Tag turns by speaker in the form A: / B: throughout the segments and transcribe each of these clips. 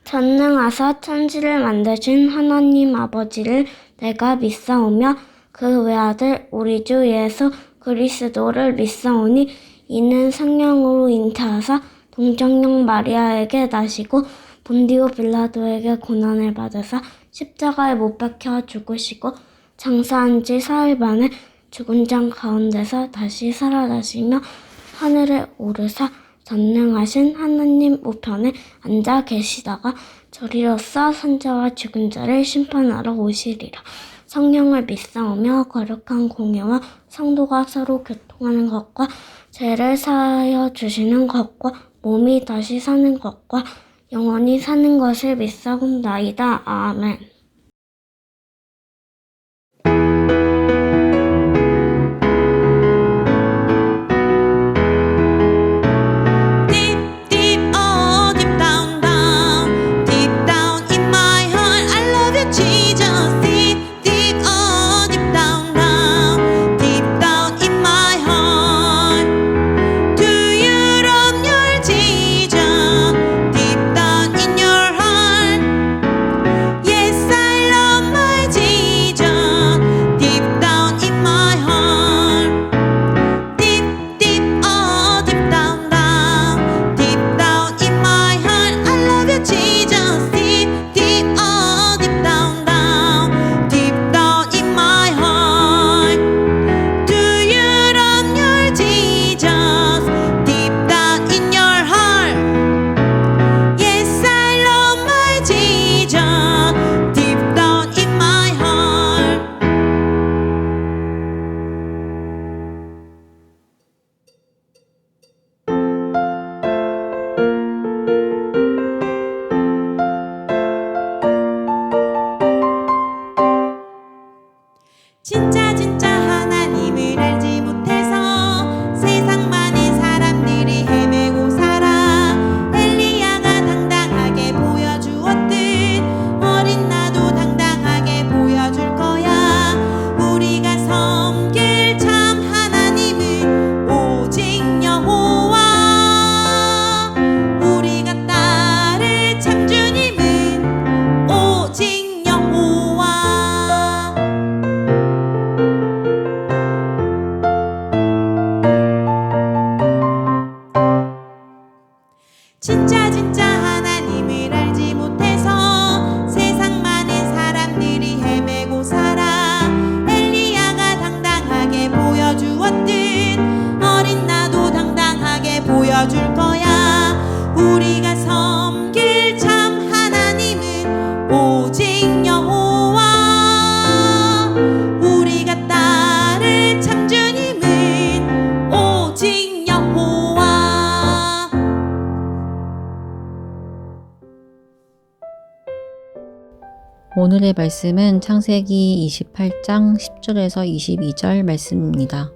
A: 전능하사 천지를 만드신 하나님 아버지를 내가 믿사오며 그 외아들 우리 주 예수 그리스도를 믿사오니 이는 성령으로 잉태하사 동정녀 마리아에게 나시고 본디오 빌라도에게 고난을 받으사 십자가에 못 박혀 죽으시고 장사한 지 사흘 만에 죽은 자 가운데서 다시 살아나시며 하늘에 오르사 전능하신 하나님 우편에 앉아 계시다가 저리로서 산자와 죽은 자를 심판하러 오시리라. 성령을 믿사오며 거룩한 공예와 성도가 서로 교통하는 것과 죄를 사하여 주시는 것과 몸이 다시 사는 것과 영원히 사는 것을 믿사옵나이다. 아멘.
B: 진짜 하나님을 알지 못해서 세상 많은 사람들이 헤매고 살아. 엘리야가 당당하게 보여주었듯 어린 나도 당당하게 보여줄 거야. 우리가 섬길 참 하나님은 오직 여호와. 우리가 따를 참 주님은 오직 여호와. 진짜 하나님을 알지 못해서 세상 많은 사람들이 헤매고 살아. 엘리야가 당당하게 보여주었듯 어린 나도 당당하게 보여줄 거야. 우리가 섬길 참 하나님은 오직 여호와. 우리가 따를 참 주님은 오직 여호와.
C: 오늘의 말씀은 창세기 28장 10절에서 22절 말씀입니다.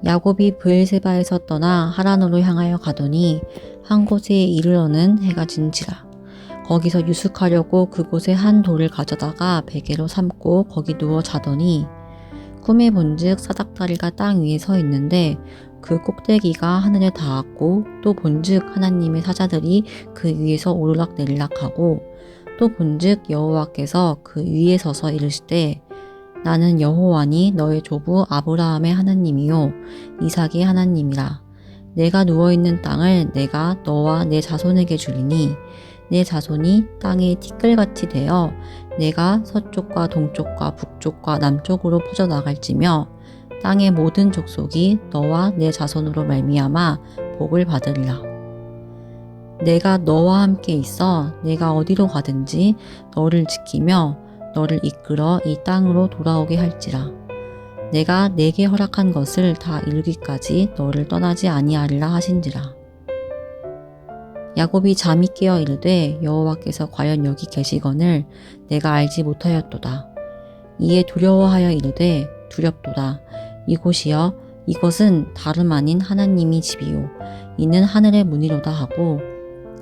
C: 야곱이 브엘세바에서 떠나 하란으로 향하여 가더니 한 곳에 이르러는 해가 진지라. 거기서 유숙하려고 그곳에 한 돌을 가져다가 베개로 삼고 거기 누워 자더니 꿈에 본즉 사닥다리가 땅 위에 서 있는데 그 꼭대기가 하늘에 닿았고 또 본즉 하나님의 사자들이 그 위에서 오르락내리락하고 또 본즉 여호와께서 그 위에 서서 이르시되 나는 여호와니 너의 조부 아브라함의 하나님이요 이삭의 하나님이라. 내가 누워있는 땅을 내가 너와 내 자손에게 주리니 내 자손이 땅의 티끌같이 되어 내가 서쪽과 동쪽과 북쪽과 남쪽으로 퍼져나갈지며 땅의 모든 족속이 너와 내 자손으로 말미암아 복을 받으리라. 내가 너와 함께 있어 내가 어디로 가든지 너를 지키며 너를 이끌어 이 땅으로 돌아오게 할지라. 내가 내게 허락한 것을 다 이루기까지 너를 떠나지 아니하리라 하신지라. 야곱이 잠이 깨어 이르되 여호와께서 과연 여기 계시거늘 내가 알지 못하였도다. 이에 두려워하여 이르되 두렵도다. 이곳이여 이것은 다름 아닌 하나님이 집이요 이는 하늘의 문이로다 하고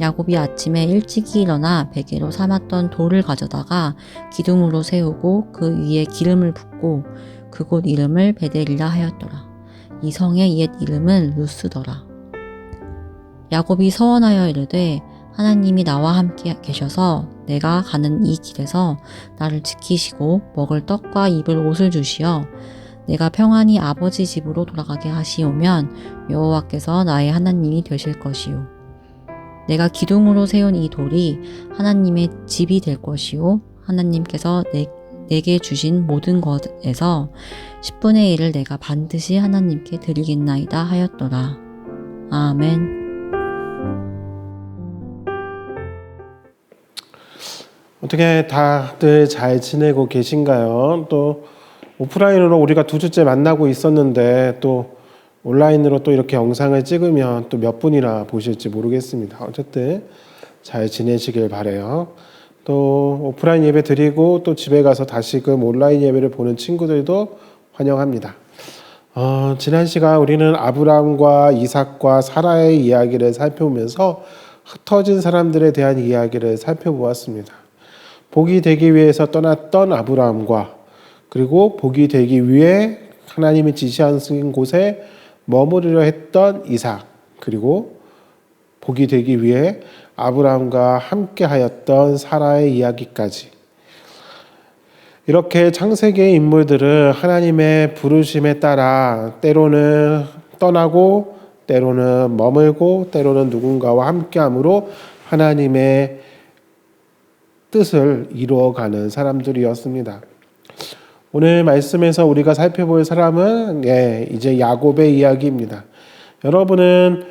C: 야곱이 아침에 일찍이 일어나 베개로 삼았던 돌을 가져다가 기둥으로 세우고 그 위에 기름을 붓고 그곳 이름을 베델이라 하였더라. 이 성의 옛 이름은 루스더라. 야곱이 서원하여 이르되 하나님이 나와 함께 계셔서 내가 가는 이 길에서 나를 지키시고 먹을 떡과 입을 옷을 주시어 내가 평안히 아버지 집으로 돌아가게 하시오면 여호와께서 나의 하나님이 되실 것이요 내가 기둥으로 세운 이 돌이 하나님의 집이 될 것이요 하나님께서 내게 주신 모든 것에서 10분의 1을 내가 반드시 하나님께 드리겠나이다 하였더라. 아멘.
D: 어떻게 다들 잘 지내고 계신가요? 또 오프라인으로 우리가 2주째 만나고 있었는데 또 온라인으로 또 이렇게 영상을 찍으면 또 몇 분이나 보실지 모르겠습니다. 어쨌든 잘 지내시길 바래요. 또 오프라인 예배 드리고 또 집에 가서 다시금 온라인 예배를 보는 친구들도 환영합니다. 지난 시간 우리는 아브라함과 이삭과 사라의 이야기를 살펴보면서 흩어진 사람들에 대한 이야기를 살펴보았습니다. 복이 되기 위해서 떠났던 아브라함과 그리고 복이 되기 위해 하나님이 지시하신 곳에 머무르려 했던 이삭, 그리고 복이 되기 위해 아브라함과 함께 하였던 사라의 이야기까지, 이렇게 창세기의 인물들은 하나님의 부르심에 따라 때로는 떠나고 때로는 머물고 때로는 누군가와 함께함으로 하나님의 뜻을 이루어가는 사람들이었습니다. 오늘 말씀에서 우리가 살펴볼 사람은 이제 야곱의 이야기입니다. 여러분은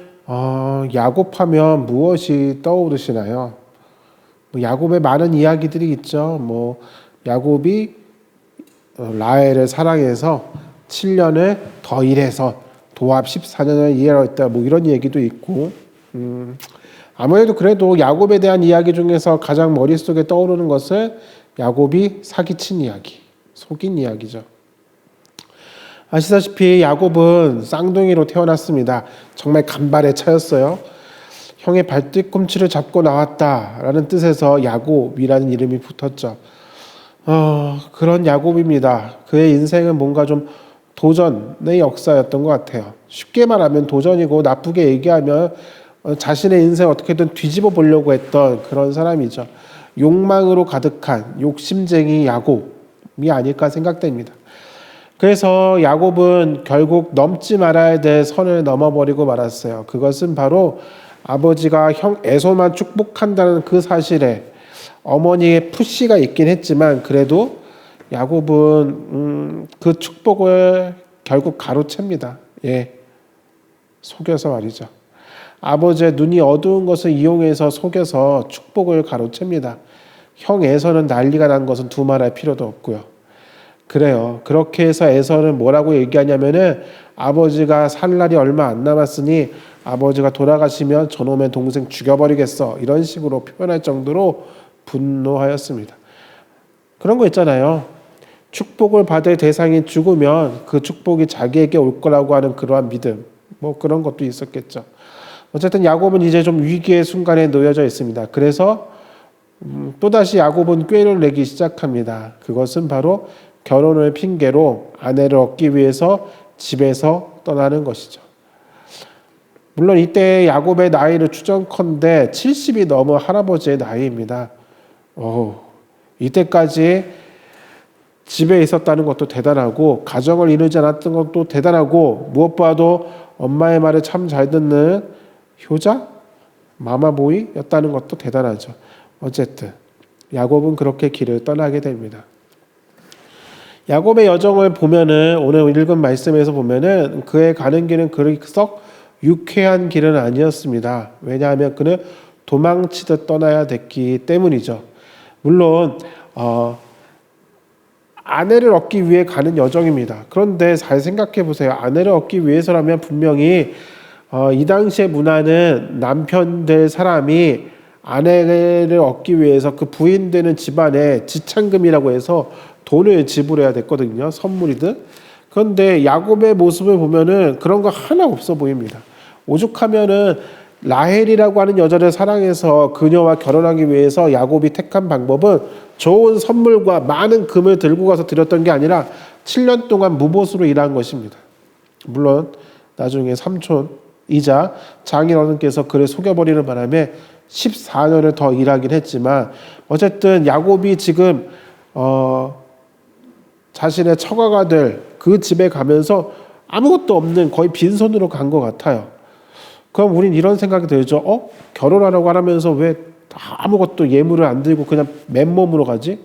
D: 야곱하면 무엇이 떠오르시나요? 야곱의 많은 이야기들이 있죠. 야곱이 라헬을 사랑해서 7년을 더 일해서 도합 14년을 일했다, 이런 얘기도 있고, 아무래도 그래도 야곱에 대한 이야기 중에서 가장 머릿속에 떠오르는 것은 야곱이 사기친 이야기, 속인 이야기죠. 아시다시피 야곱은 쌍둥이로 태어났습니다. 정말 간발의 차였어요. 형의 발뒤꿈치를 잡고 나왔다라는 뜻에서 야곱이라는 이름이 붙었죠. 그런 야곱입니다. 그의 인생은 뭔가 좀 도전의 역사였던 것 같아요. 쉽게 말하면 도전이고, 나쁘게 얘기하면 자신의 인생 어떻게든 뒤집어 보려고 했던 그런 사람이죠. 욕망으로 가득한 욕심쟁이 야곱이 아닐까 생각됩니다. 그래서 야곱은 결국 넘지 말아야 될 선을 넘어버리고 말았어요. 그것은 바로 아버지가 형 에서만 축복한다는 그 사실에 어머니의 푸시가 있긴 했지만, 그래도 야곱은 그 축복을 결국 가로챕니다. 속여서 말이죠. 아버지의 눈이 어두운 것을 이용해서 속여서 축복을 가로챕니다. 형 에서는 난리가 난 것은 두말할 필요도 없고요. 그래요. 그렇게 해서 에서는 뭐라고 얘기하냐면은, 아버지가 살 날이 얼마 안 남았으니 아버지가 돌아가시면 저놈의 동생 죽여버리겠어, 이런 식으로 표현할 정도로 분노하였습니다. 그런 거 있잖아요. 축복을 받을 대상이 죽으면 그 축복이 자기에게 올 거라고 하는 그러한 믿음, 그런 것도 있었겠죠. 어쨌든 야곱은 이제 좀 위기의 순간에 놓여져 있습니다. 그래서 또다시 야곱은 꾀를 내기 시작합니다. 그것은 바로 결혼을 핑계로 아내를 얻기 위해서 집에서 떠나는 것이죠. 물론 이때 야곱의 나이를 추정컨대 70이 넘은 할아버지의 나이입니다. 이때까지 집에 있었다는 것도 대단하고, 가정을 이루지 않았던 것도 대단하고, 무엇보다도 엄마의 말을 참 잘 듣는 효자? 마마보이였다는 것도 대단하죠. 어쨌든 야곱은 그렇게 길을 떠나게 됩니다. 야곱의 여정을 보면은, 오늘 읽은 말씀에서 보면은 그의 가는 길은 그렇게 썩 유쾌한 길은 아니었습니다. 왜냐하면 그는 도망치듯 떠나야 됐기 때문이죠. 물론 아내를 얻기 위해 가는 여정입니다. 그런데 잘 생각해 보세요. 아내를 얻기 위해서라면 분명히 이 당시의 문화는 남편 될 사람이 아내를 얻기 위해서 그 부인 되는 집안에 지참금이라고 해서 돈을 지불해야 됐거든요. 선물이든. 그런데 야곱의 모습을 보면은 그런 거 하나 없어 보입니다. 오죽하면은 라헬이라고 하는 여자를 사랑해서 그녀와 결혼하기 위해서 야곱이 택한 방법은 좋은 선물과 많은 금을 들고 가서 드렸던 게 아니라 7년 동안 무보수로 일한 것입니다. 물론 나중에 삼촌이자 장인 어른께서 그를 속여버리는 바람에 14년을 더 일하긴 했지만 어쨌든 야곱이 지금 자신의 처가가 될 그 집에 가면서 아무것도 없는 거의 빈손으로 간 것 같아요. 그럼 우린 이런 생각이 들죠. 결혼하라고 하면서 왜 아무것도 예물을 안 들고 그냥 맨몸으로 가지?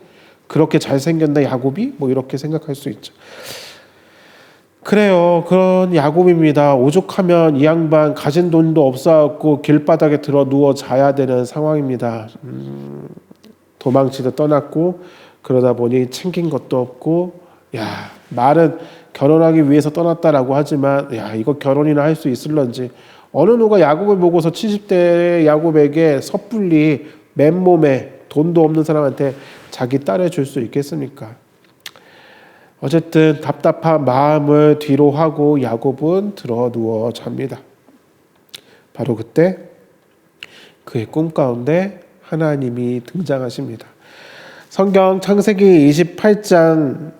D: 그렇게 잘생겼나 야곱이? 뭐 이렇게 생각할 수 있죠. 그래요. 그런 야곱입니다. 오죽하면 이 양반 가진 돈도 없어갖고 길바닥에 들어 누워 자야 되는 상황입니다. 도망치듯 떠났고 그러다 보니 챙긴 것도 없고 말은 결혼하기 위해서 떠났다라고 하지만 이거 결혼이나 할 수 있을런지 어느 누가 야곱을 보고서 70대 야곱에게 섣불리 맨몸에 돈도 없는 사람한테 자기 딸을 줄 수 있겠습니까? 어쨌든 답답한 마음을 뒤로 하고 야곱은 들어 누워 잡니다. 바로 그때 그의 꿈 가운데 하나님이 등장하십니다. 성경 창세기 28장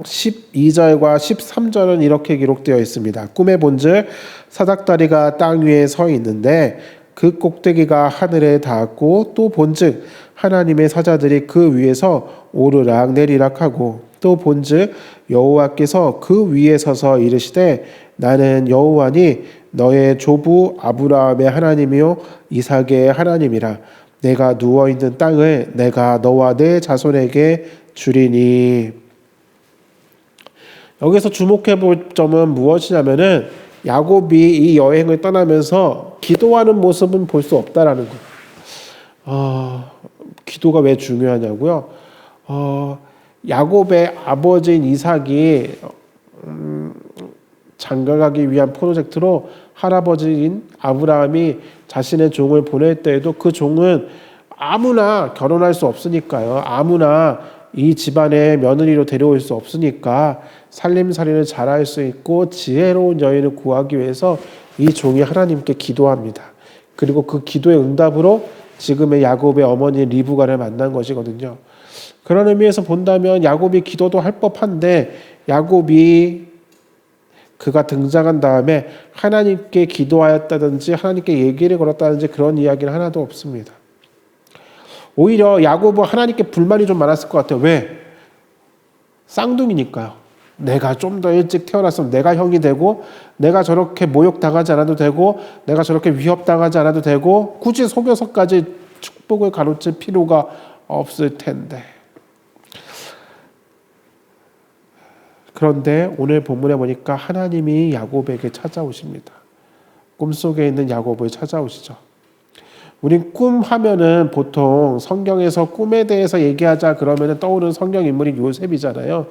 D: 12절과 13절은 이렇게 기록되어 있습니다. 꿈에 본즉 사닥다리가 땅 위에 서 있는데 그 꼭대기가 하늘에 닿았고 또 본즉 하나님의 사자들이 그 위에서 오르락 내리락 하고 또 본즉 여호와께서 그 위에 서서 이르시되 나는 여호와니 너의 조부 아브라함의 하나님이요 이삭의 하나님이라 내가 누워있는 땅을 내가 너와 내 자손에게 주리니. 여기서 주목해 볼 점은 무엇이냐면은 야곱이 이 여행을 떠나면서 기도하는 모습은 볼 수 없다라는 거예요. 기도가 왜 중요하냐고요? 야곱의 아버지인 이삭이 장가가기 위한 프로젝트로 할아버지인 아브라함이 자신의 종을 보낼 때에도 그 종은 아무나 결혼할 수 없으니까요. 아무나 이 집안의 며느리로 데려올 수 없으니까 살림살이를 잘할 수 있고 지혜로운 여인을 구하기 위해서 이 종이 하나님께 기도합니다. 그리고 그 기도의 응답으로 지금의 야곱의 어머니 리브가를 만난 것이거든요. 그런 의미에서 본다면 야곱이 기도도 할 법한데 야곱이 그가 등장한 다음에 하나님께 기도하였다든지 하나님께 얘기를 걸었다든지 그런 이야기는 하나도 없습니다. 오히려 야곱은 하나님께 불만이 좀 많았을 것 같아요. 왜? 쌍둥이니까요. 내가 좀 더 일찍 태어났으면 내가 형이 되고 내가 저렇게 모욕당하지 않아도 되고 내가 저렇게 위협당하지 않아도 되고 굳이 속여서까지 축복을 가로챌 필요가 없을 텐데. 그런데 오늘 본문에 보니까 하나님이 야곱에게 찾아오십니다. 꿈속에 있는 야곱을 찾아오시죠. 우린 꿈 하면은 보통 성경에서 꿈에 대해서 얘기하자 그러면은 떠오르는 성경 인물이 요셉이잖아요.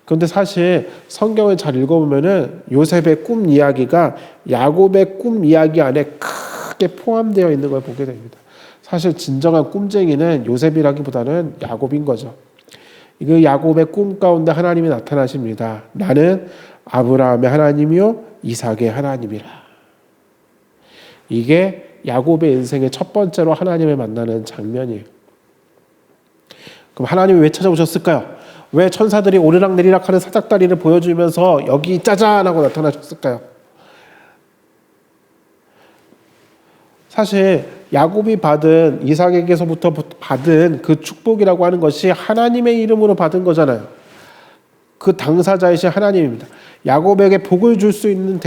D: 그런데 사실 성경을 잘 읽어보면은 요셉의 꿈 이야기가 야곱의 꿈 이야기 안에 크게 포함되어 있는 걸 보게 됩니다. 사실 진정한 꿈쟁이는 요셉이라기보다는 야곱인 거죠. 이거 야곱의 꿈 가운데 하나님이 나타나십니다. 나는 아브라함의 하나님이요 이삭의 하나님이라. 이게 야곱의 인생의 첫 번째로 하나님을 만나는 장면이에요. 그럼 하나님이 왜 찾아오셨을까요? 왜 천사들이 오르락내리락 하는 사닥다리를 보여주면서 여기 짜잔 하고 나타나셨을까요? 사실 야곱이 받은 이삭에게서부터 받은 그 축복이라고 하는 것이 하나님의 이름으로 받은 거잖아요. 그 당사자이신 하나님입니다. 야곱에게 복을 줄 수 있는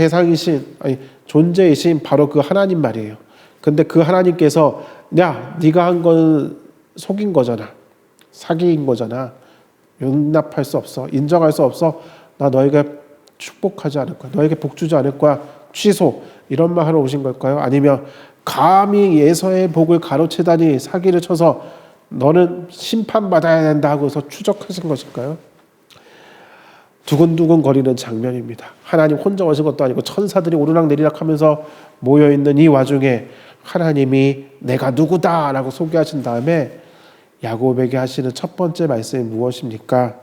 D: 존재이신 바로 그 하나님 말이에요. 근데 그 하나님께서 네가 한 건 속인 거잖아. 사기인 거잖아. 용납할 수 없어. 인정할 수 없어. 나 너에게 축복하지 않을 거야. 너에게 복 주지 않을 거야. 취소. 이런 말 하러 오신 걸까요? 아니면 감히 예서의 복을 가로채다니 사기를 쳐서 너는 심판받아야 된다 하고서 추적하신 것일까요? 두근두근 거리는 장면입니다. 하나님 혼자 오신 것도 아니고 천사들이 오르락내리락 하면서 모여있는 이 와중에 하나님이 내가 누구다 라고 소개하신 다음에 야곱에게 하시는 첫 번째 말씀이 무엇입니까?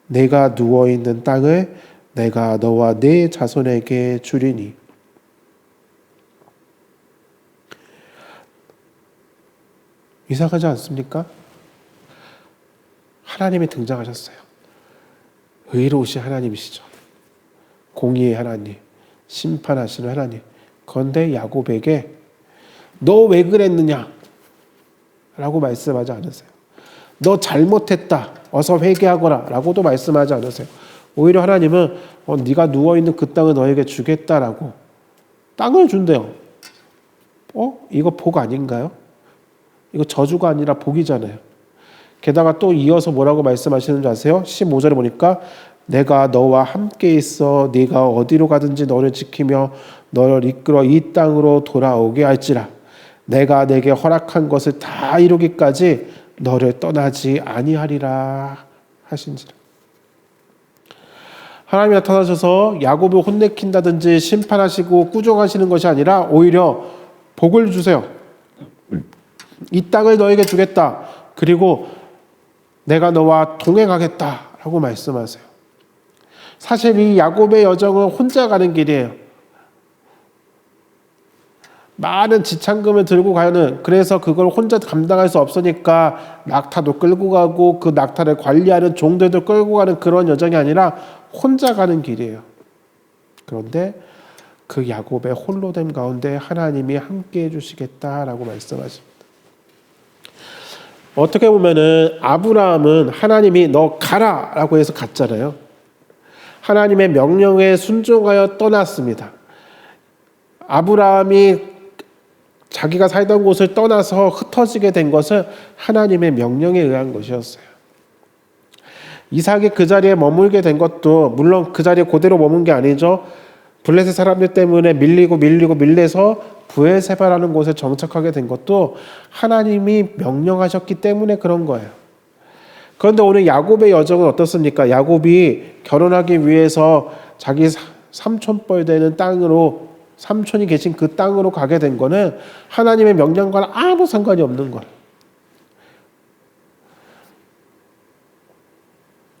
D: 내가 누워있는 땅을 내가 너와 네 자손에게 주리니. 이상하지 않습니까? 하나님이 등장하셨어요. 의로우신 하나님이시죠. 공의의 하나님, 심판하시는 하나님. 그런데 야곱에게 너 왜 그랬느냐? 라고 말씀하지 않으세요. 너 잘못했다. 어서 회개하거라. 라고도 말씀하지 않으세요. 오히려 하나님은 네가 누워있는 그 땅을 너에게 주겠다라고 땅을 준대요. 이거 복 아닌가요? 이거 저주가 아니라 복이잖아요. 게다가 또 이어서 뭐라고 말씀하시는 줄 아세요? 15절에 보니까 내가 너와 함께 있어 네가 어디로 가든지 너를 지키며 너를 이끌어 이 땅으로 돌아오게 할지라. 내가 내게 허락한 것을 다 이루기까지 너를 떠나지 아니하리라 하신지라. 하나님이 나타나셔서 야곱을 혼내킨다든지 심판하시고 꾸중하시는 것이 아니라 오히려 복을 주세요. 이 땅을 너에게 주겠다. 그리고 내가 너와 동행하겠다라고 말씀하세요. 사실 이 야곱의 여정은 혼자 가는 길이에요. 많은 지참금을 들고 가는, 그래서 그걸 혼자 감당할 수 없으니까 낙타도 끌고 가고 그 낙타를 관리하는 종들도 끌고 가는 그런 여정이 아니라 혼자 가는 길이에요. 그런데 그 야곱의 홀로됨 가운데 하나님이 함께 해주시겠다라고 말씀하십니다. 어떻게 보면은 아브라함은 하나님이 너 가라라고 해서 갔잖아요. 하나님의 명령에 순종하여 떠났습니다. 아브라함이 자기가 살던 곳을 떠나서 흩어지게 된 것은 하나님의 명령에 의한 것이었어요. 이삭이 그 자리에 머물게 된 것도 물론 그 자리에 그대로 머문 게 아니죠. 블레셋 사람들 때문에 밀려서 브엘세바라는 곳에 정착하게 된 것도 하나님이 명령하셨기 때문에 그런 거예요. 그런데 오늘 야곱의 여정은 어떻습니까? 야곱이 결혼하기 위해서 자기 삼촌뻘 되는 땅으로, 삼촌이 계신 그 땅으로 가게 된 거는 하나님의 명령과는 아무 상관이 없는 거예요.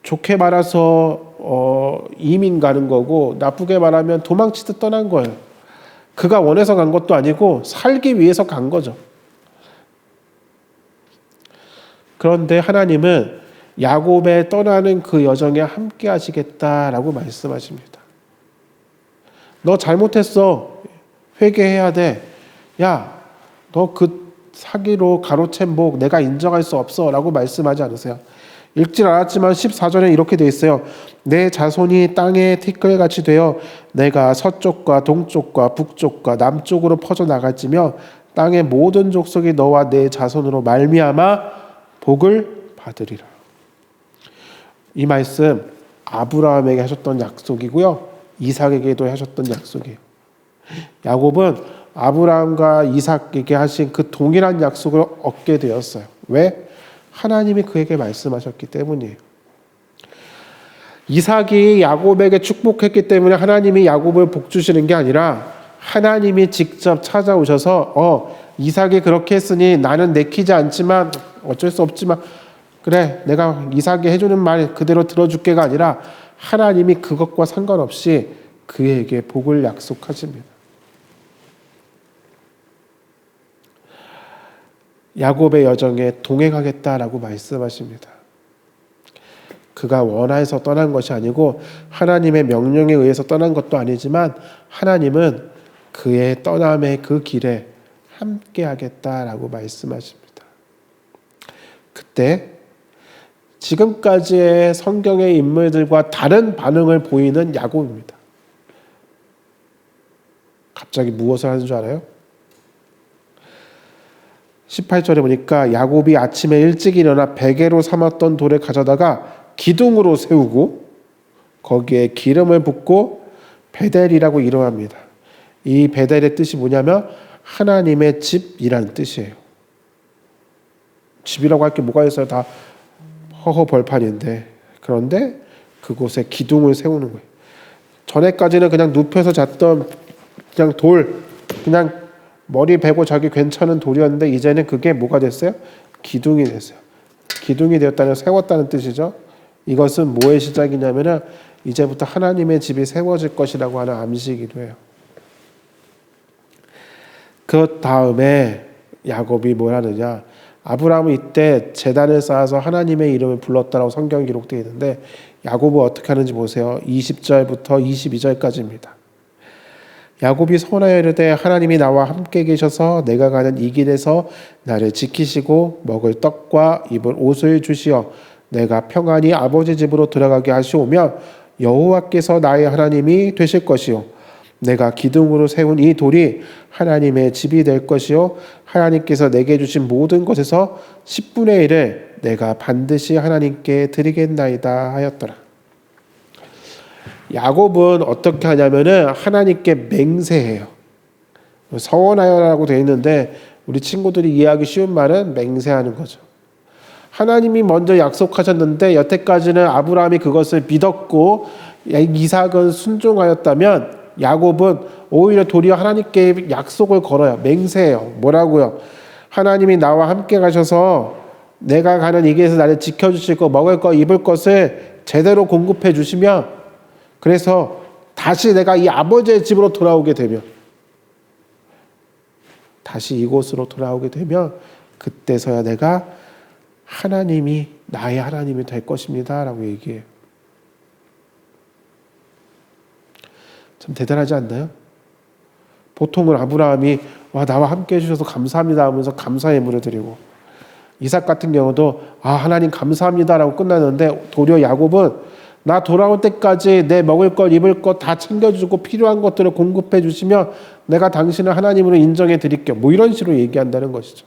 D: 좋게 말해서 이민 가는 거고 나쁘게 말하면 도망치듯 떠난 거예요. 그가 원해서 간 것도 아니고 살기 위해서 간 거죠. 그런데 하나님은 야곱의 떠나는 그 여정에 함께 하시겠다라고 말씀하십니다. 너 잘못했어. 회개해야 돼. 야, 너 그 사기로 가로챈 복 내가 인정할 수 없어 라고 말씀하지 않으세요. 읽질 않았지만 14절에 이렇게 되어 있어요. 내 자손이 땅의 티끌같이 되어 내가 서쪽과 동쪽과 북쪽과 남쪽으로 퍼져나갈지며 땅의 모든 족속이 너와 내 자손으로 말미암아 복을 받으리라. 이 말씀 아브라함에게 하셨던 약속이고요. 이삭에게도 하셨던 약속이에요. 야곱은 아브라함과 이삭에게 하신 그 동일한 약속을 얻게 되었어요. 왜? 하나님이 그에게 말씀하셨기 때문이에요. 이삭이 야곱에게 축복했기 때문에 하나님이 야곱을 복주시는 게 아니라 하나님이 직접 찾아오셔서 이삭이 그렇게 했으니 나는 내키지 않지만 어쩔 수 없지만 그래 내가 이삭이 해주는 말 그대로 들어줄게가 아니라 하나님이 그것과 상관없이 그에게 복을 약속하십니다. 야곱의 여정에 동행하겠다라고 말씀하십니다. 그가 원해서 떠난 것이 아니고 하나님의 명령에 의해서 떠난 것도 아니지만 하나님은 그의 떠남의 그 길에 함께 하겠다라고 말씀하십니다. 그때 지금까지의 성경의 인물들과 다른 반응을 보이는 야곱입니다. 갑자기 무엇을 하는 줄 알아요? 18절에 보니까 야곱이 아침에 일찍 일어나 베개로 삼았던 돌을 가져다가 기둥으로 세우고 거기에 기름을 붓고 베델이라고 이름합니다. 이 베델의 뜻이 뭐냐면 하나님의 집이라는 뜻이에요. 집이라고 할 게 뭐가 있어요? 다 허허벌판인데 그런데 그곳에 기둥을 세우는 거예요. 전에까지는 그냥 눕혀서 잤던 그냥 돌, 그냥 머리 베고 자기 괜찮은 돌이었는데 이제는 그게 뭐가 됐어요? 기둥이 됐어요. 기둥이 되었다는 세웠다는 뜻이죠. 이것은 뭐의 시작이냐면은 이제부터 하나님의 집이 세워질 것이라고 하는 암시이기도 해요. 그 다음에 야곱이 뭘 하느냐? 아브라함은 이때 제단을 쌓아서 하나님의 이름을 불렀다라고 성경에 기록되어 있는데 야곱은 어떻게 하는지 보세요. 20절부터 22절까지입니다. 야곱이 서원하여 이르되 하나님이 나와 함께 계셔서 내가 가는 이 길에서 나를 지키시고 먹을 떡과 입을 옷을 주시어 내가 평안히 아버지 집으로 들어가게 하시오며 여호와께서 나의 하나님이 되실 것이요 내가 기둥으로 세운 이 돌이 하나님의 집이 될 것이요 하나님께서 내게 주신 모든 것에서 10분의 1을 내가 반드시 하나님께 드리겠나이다 하였더라. 야곱은 어떻게 하냐면은 하나님께 맹세해요. 서원하여라고 되어 있는데 우리 친구들이 이해하기 쉬운 말은 맹세하는 거죠. 하나님이 먼저 약속하셨는데 여태까지는 아브라함이 그것을 믿었고 이삭은 순종하였다면 야곱은 오히려 도리어 하나님께 약속을 걸어요. 맹세해요. 뭐라고요? 하나님이 나와 함께 가셔서 내가 가는 이 길에서 나를 지켜주실 거, 먹을 거, 입을 것을 제대로 공급해 주시면 그래서 다시 내가 이 아버지의 집으로 돌아오게 되면 다시 이곳으로 돌아오게 되면 그때서야 내가 하나님이 나의 하나님이 될 것입니다 라고 얘기해요. 참 대단하지 않나요? 보통은 아브라함이 와 나와 함께 해주셔서 감사합니다 하면서 감사의 예물을 드리고 이삭 같은 경우도 아 하나님 감사합니다 라고 끝나는데 도리어 야곱은 나 돌아올 때까지 내 먹을 것 입을 것 다 챙겨주고 필요한 것들을 공급해 주시면 내가 당신을 하나님으로 인정해 드릴게요. 뭐 이런 식으로 얘기한다는 것이죠.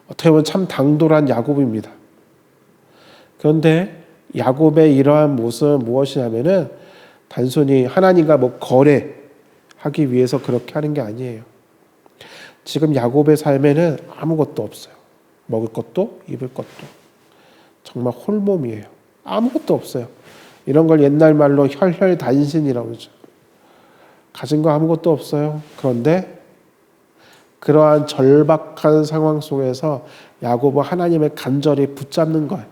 D: 어떻게 보면 참 당돌한 야곱입니다. 그런데 야곱의 이러한 모습은 무엇이냐면은 단순히 하나님과 뭐 거래하기 위해서 그렇게 하는 게 아니에요. 지금 야곱의 삶에는 아무것도 없어요. 먹을 것도 입을 것도. 정말 홀몸이에요. 아무것도 없어요. 이런 걸 옛날 말로 혈혈단신이라고 그러죠. 가진 거 아무것도 없어요. 그런데 그러한 절박한 상황 속에서 야곱은 하나님을 간절히 붙잡는 거예요.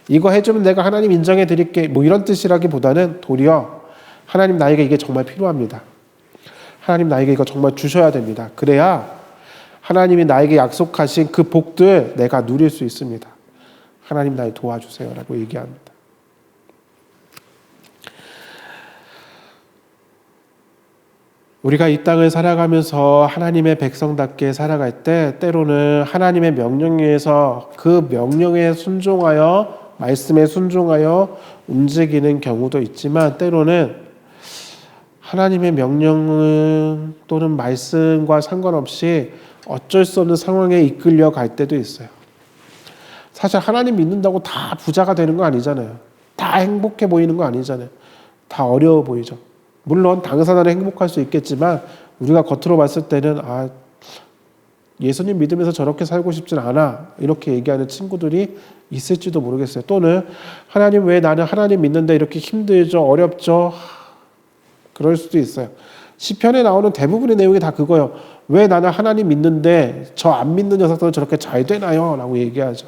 D: 이거 해주면 내가 하나님 인정해 드릴게. 뭐 이런 뜻이라기보다는 도리어 하나님 나에게 이게 정말 필요합니다. 하나님 나에게 이거 정말 주셔야 됩니다. 그래야 하나님이 나에게 약속하신 그 복들 내가 누릴 수 있습니다. 하나님 날 도와주세요 라고 얘기합니다. 우리가 이 땅을 살아가면서 하나님의 백성답게 살아갈 때 때로는 하나님의 명령에 의해서 그 명령에 순종하여 말씀에 순종하여 움직이는 경우도 있지만 때로는 하나님의 명령 또는 말씀과 상관없이 어쩔 수 없는 상황에 이끌려 갈 때도 있어요. 사실 하나님 믿는다고 다 부자가 되는 거 아니잖아요. 다 행복해 보이는 거 아니잖아요. 다 어려워 보이죠. 물론 당사자는 행복할 수 있겠지만 우리가 겉으로 봤을 때는 아 예수님 믿으면서 저렇게 살고 싶진 않아 이렇게 얘기하는 친구들이 있을지도 모르겠어요. 또는 하나님 왜 나는 하나님 믿는데 이렇게 힘들죠 어렵죠 그럴 수도 있어요. 시편에 나오는 대부분의 내용이 다 그거예요. 왜 나는 하나님 믿는데 저 안 믿는 녀석들은 저렇게 잘 되나요? 라고 얘기하죠.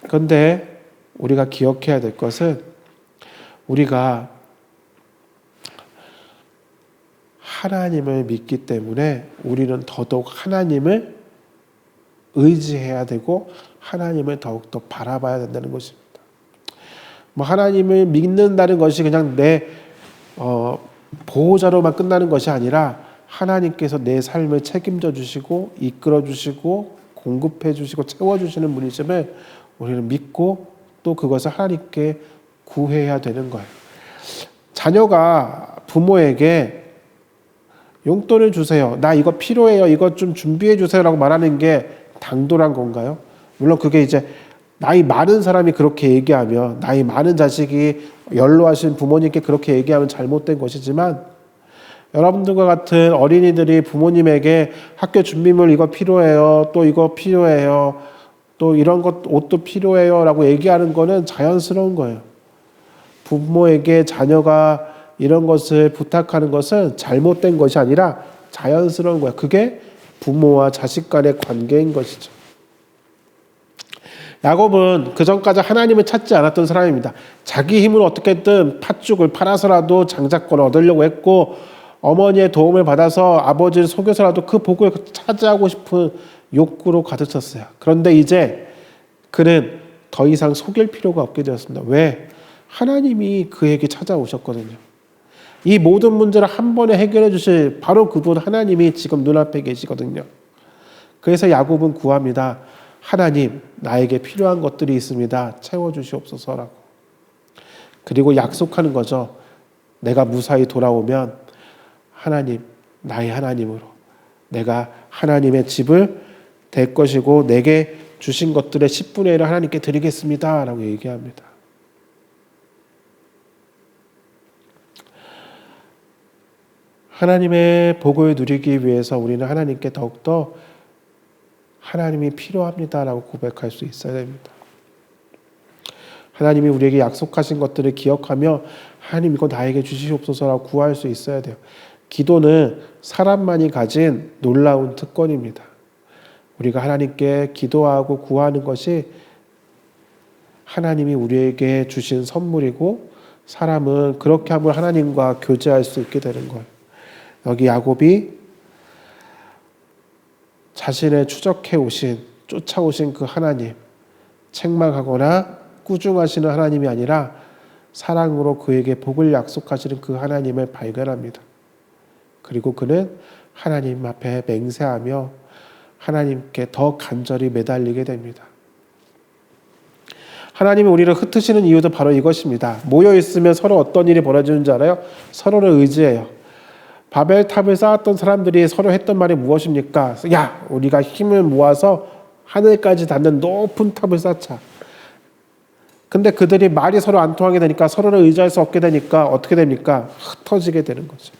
D: 그런데 우리가 기억해야 될 것은 우리가 하나님을 믿기 때문에 우리는 더더욱 하나님을 의지해야 되고 하나님을 더욱더 바라봐야 된다는 것입니다. 뭐 하나님을 믿는다는 것이 그냥 내 보호자로만 끝나는 것이 아니라 하나님께서 내 삶을 책임져 주시고 이끌어 주시고 공급해 주시고 채워 주시는 분이심을 우리는 믿고 또 그것을 하나님께 구해야 되는 거예요. 자녀가 부모에게 용돈을 주세요. 나 이거 필요해요. 이거 좀 준비해 주세요. 라고 말하는 게 당돌한 건가요? 물론 그게 이제 나이 많은 사람이 그렇게 얘기하면 나이 많은 자식이 연로하신 부모님께 그렇게 얘기하면 잘못된 것이지만 여러분들과 같은 어린이들이 부모님에게 학교 준비물 이거 필요해요. 또 이거 필요해요. 또 이런 것 옷도 필요해요. 라고 얘기하는 거는 자연스러운 거예요. 부모에게 자녀가 이런 것을 부탁하는 것은 잘못된 것이 아니라 자연스러운 거야. 그게 부모와 자식 간의 관계인 것이죠. 야곱은 그전까지 하나님을 찾지 않았던 사람입니다. 자기 힘으로 어떻게든 팥죽을 팔아서라도 장자권을 얻으려고 했고 어머니의 도움을 받아서 아버지를 속여서라도 그 복을 차지하고 싶은 욕구로 가득 찼어요. 그런데 이제 그는 더 이상 속일 필요가 없게 되었습니다. 왜? 하나님이 그에게 찾아오셨거든요. 이 모든 문제를 한 번에 해결해 주실 바로 그분 하나님이 지금 눈앞에 계시거든요. 그래서 야곱은 구합니다. 하나님, 나에게 필요한 것들이 있습니다. 채워주시옵소서라고. 그리고 약속하는 거죠. 내가 무사히 돌아오면 하나님, 나의 하나님으로 내가 하나님의 집을 될 것이고 내게 주신 것들의 10분의 1을 하나님께 드리겠습니다 라고 얘기합니다. 하나님의 복을 누리기 위해서 우리는 하나님께 더욱더 하나님이 필요합니다라고 고백할 수 있어야 됩니다. 하나님이 우리에게 약속하신 것들을 기억하며 하나님 이거 나에게 주시옵소서라고 구할 수 있어야 돼요. 기도는 사람만이 가진 놀라운 특권입니다. 우리가 하나님께 기도하고 구하는 것이 하나님이 우리에게 주신 선물이고 사람은 그렇게 함으로 하나님과 교제할 수 있게 되는 거예요. 여기 야곱이 자신의 추적해 오신, 쫓아오신 그 하나님, 책망하거나 꾸중하시는 하나님이 아니라 사랑으로 그에게 복을 약속하시는 그 하나님을 발견합니다. 그리고 그는 하나님 앞에 맹세하며 하나님께 더 간절히 매달리게 됩니다. 하나님이 우리를 흩으시는 이유도 바로 이것입니다. 모여 있으면 서로 어떤 일이 벌어지는 줄 알아요? 서로를 의지해요. 바벨탑을 쌓았던 사람들이 서로 했던 말이 무엇입니까? 야, 우리가 힘을 모아서 하늘까지 닿는 높은 탑을 쌓자. 근데 그들이 말이 서로 안 통하게 되니까 서로를 의지할 수 없게 되니까 어떻게 됩니까? 흩어지게 되는 거죠.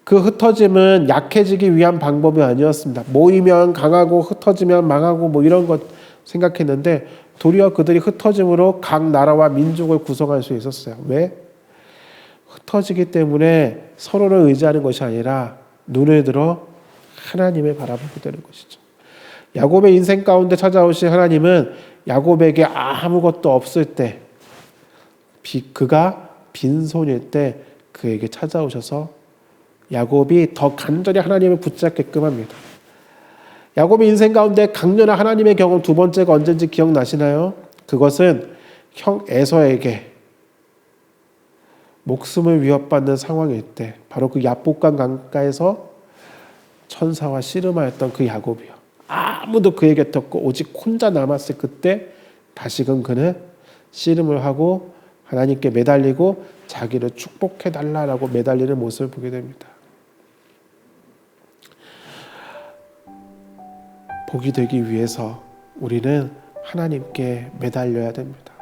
D: 그 흩어짐은 약해지기 위한 방법이 아니었습니다. 모이면 강하고 흩어지면 망하고 뭐 이런 것 생각했는데 도리어 그들이 흩어짐으로 각 나라와 민족을 구성할 수 있었어요. 왜? 흩어지기 때문에 서로를 의지하는 것이 아니라 눈을 들어 하나님을 바라보게 되는 것이죠. 야곱의 인생 가운데 찾아오신 하나님은 야곱에게 아무것도 없을 때, 그가 빈손일 때 그에게 찾아오셔서 야곱이 더 간절히 하나님을 붙잡게끔 합니다. 야곱의 인생 가운데 강렬한 하나님의 경험 두 번째가 언제인지 기억나시나요? 그것은 형 에서에게 목숨을 위협받는 상황일 때, 바로 그 야복강 강가에서 천사와 씨름하였던 그 야곱이요. 아무도 그의 곁에 없고 오직 혼자 남았을 그때 다시금 그는 씨름을 하고 하나님께 매달리고 자기를 축복해달라고 매달리는 모습을 보게 됩니다. 복이 되기 위해서 우리는 하나님께 매달려야 됩니다.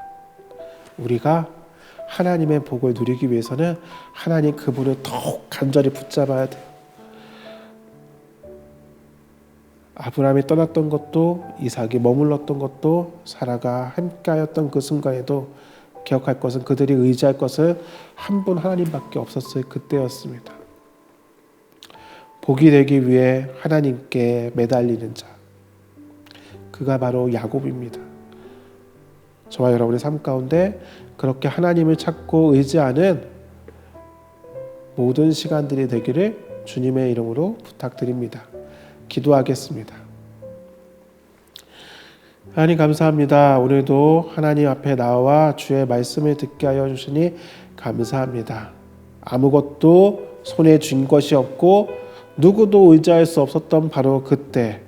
D: 우리가 하나님의 복을 누리기 위해서는 하나님 그분을 더욱 간절히 붙잡아야 돼요. 아브라함이 떠났던 것도, 이삭이 머물렀던 것도, 사라가 함께하였던 그 순간에도 기억할 것은 그들이 의지할 것은 한 분 하나님밖에 없었을 그때였습니다. 복이 되기 위해 하나님께 매달리는 자, 그가 바로 야곱입니다. 저와 여러분의 삶 가운데 그렇게 하나님을 찾고 의지하는 모든 시간들이 되기를 주님의 이름으로 부탁드립니다. 기도하겠습니다. 하나님 감사합니다. 오늘도 하나님 앞에 나와 주의 말씀을 듣게 하여 주시니 감사합니다. 아무것도 손에 쥔 것이 없고 누구도 의지할 수 없었던 바로 그때,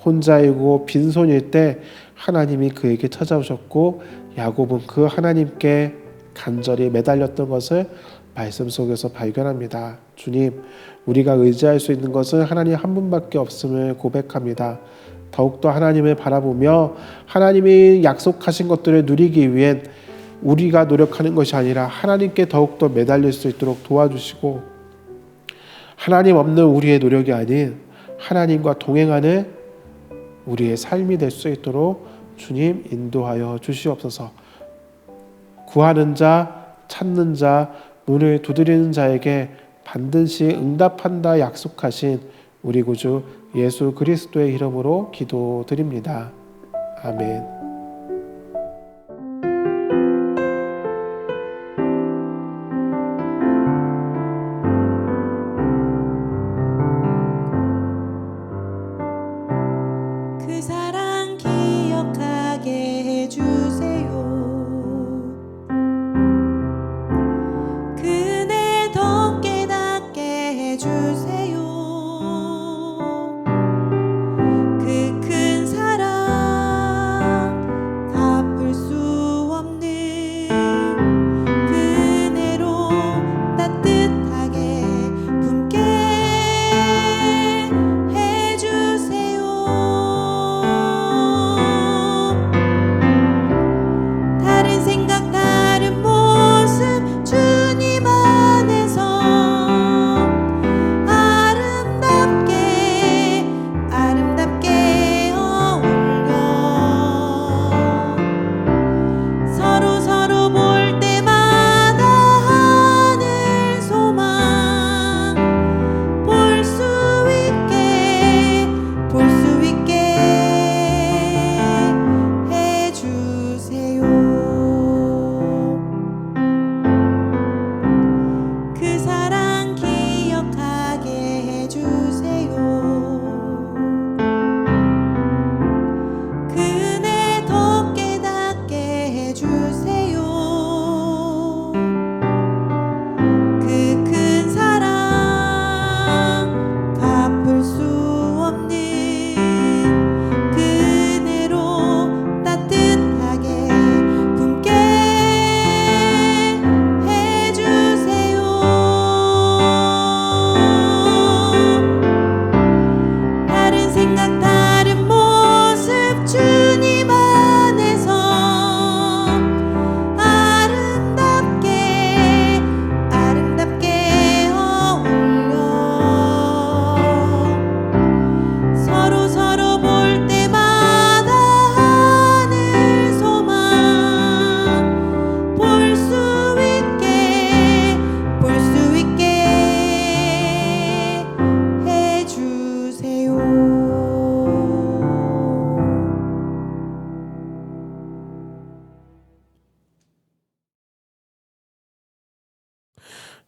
D: 혼자이고 빈손일 때 하나님이 그에게 찾아오셨고 야곱은 그 하나님께 간절히 매달렸던 것을 말씀 속에서 발견합니다. 주님, 우리가 의지할 수 있는 것은 하나님 한 분밖에 없음을 고백합니다. 더욱더 하나님을 바라보며 하나님이 약속하신 것들을 누리기 위해 우리가 노력하는 것이 아니라 하나님께 더욱더 매달릴 수 있도록 도와주시고, 하나님 없는 우리의 노력이 아닌 하나님과 동행하는 우리의 삶이 될 수 있도록 주님 인도하여 주시옵소서. 구하는 자, 찾는 자, 문을 두드리는 자에게 반드시 응답한다 약속하신 우리 구주 예수 그리스도의 이름으로 기도드립니다. 아멘.
B: 그 사랑 기억하게 해주세요. 그네 더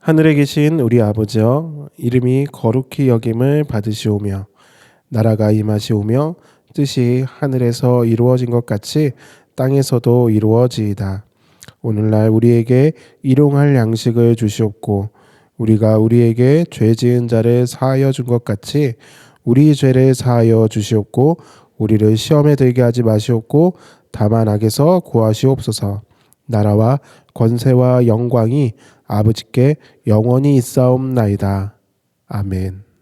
D: 하늘에 계신 우리 아버지여, 이름이 거룩히 여김을 받으시오며 나라가 임하시오며 뜻이 하늘에서 이루어진 것 같이 땅에서도 이루어지이다. 오늘날 우리에게 일용할 양식을 주시옵고 우리가 우리에게 죄 지은 자를 사하여 준 것 같이 우리 죄를 사하여 주시옵고 우리를 시험에 들게 하지 마시옵고 다만 악에서 구하시옵소서. 나라와 권세와 영광이 아버지께 영원히 있사옵나이다. 아멘.